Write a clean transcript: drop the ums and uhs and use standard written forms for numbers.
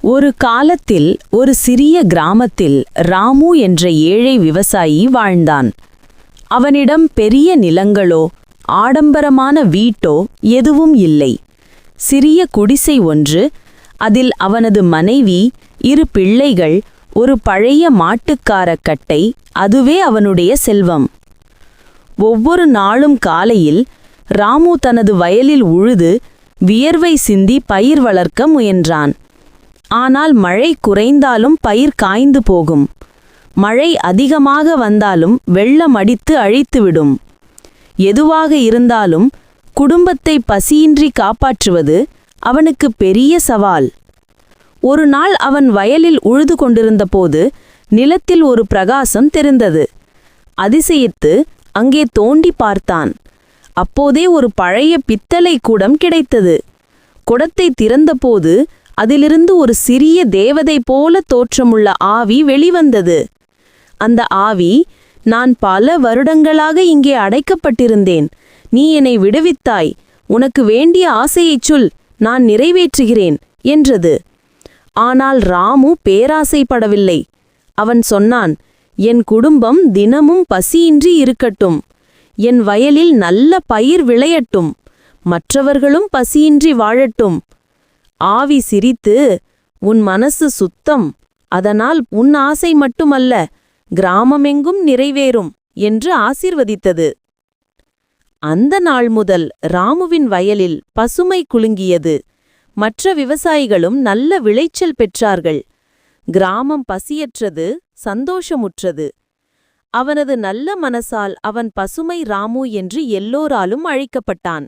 ஒரு காலத்தில் ஒரு சிறிய கிராமத்தில் ராமு என்ற ஏழை விவசாயி வாழ்ந்தான். அவனிடம் பெரிய நிலங்களோ ஆடம்பரமான வீட்டோ எதுவும் இல்லை. சிறிய குடிசை ஒன்று, அதில் அவனது மனைவி, 2 பிள்ளைகள், ஒரு பழைய மாட்டுக்கார கட்டை, அதுவே அவனுடைய செல்வம். ஒவ்வொரு நாளும் காலையில் ராமு தனது வயலில் உழுது வியர்வை சிந்தி பயிர் வளர்க்க முயன்றான். ஆனால் மழை குறைந்தாலும் பயிர் காய்ந்து போகும். மழை அதிகமாக வந்தாலும் வெள்ளம் அடித்து அழித்துவிடும். எதுவாக இருந்தாலும் குடும்பத்தை பசியின்றி காப்பாற்றுவது அவனுக்கு பெரிய சவால். ஒரு நாள் அவன் வயலில் உழுது கொண்டிருந்தபோது நிலத்தில் ஒரு பிரகாசம் தெரிந்தது. அதிசயித்து அங்கே தோண்டி பார்த்தான். அப்போதே ஒரு பழைய பித்தளை குடம் கிடைத்தது. குடத்தை திறந்தபோது அதிலிருந்து ஒரு சிறிய தேவதை போல தோற்றமுள்ள ஆவி வெளிவந்தது. அந்த ஆவி, "நான் பல வருடங்களாக இங்கே அடைக்கப்பட்டிருந்தேன். நீ என்னை விடுவித்தாய். உனக்கு வேண்டிய ஆசையைச் சொல், நான் நிறைவேற்றுகிறேன்" என்றது. ஆனால் ராமு பேராசைப்படவில்லை. அவன் சொன்னான், "என் குடும்பம் தினமும் பசியின்றி இருக்கட்டும். என் வயலில் நல்ல பயிர் விளையட்டும். மற்றவர்களும் பசியின்றி வாழட்டும்." ஆவி சிரித்து, "உன் மனசு சுத்தம். அதனால் உன் ஆசை மட்டுமல்ல, கிராமமெங்கும் நிறைவேறும்" என்று ஆசீர்வதித்தது. அந்த நாள் முதல் ராமுவின் வயலில் பசுமை குலுங்கியது. மற்ற விவசாயிகளும் நல்ல விளைச்சல் பெற்றார்கள். கிராமம் பசியற்றது, சந்தோஷமுற்றது. அவனது நல்ல மனசால் அவன் பசுமை ராமு என்று எல்லோராலும் அழைக்கப்பட்டான்.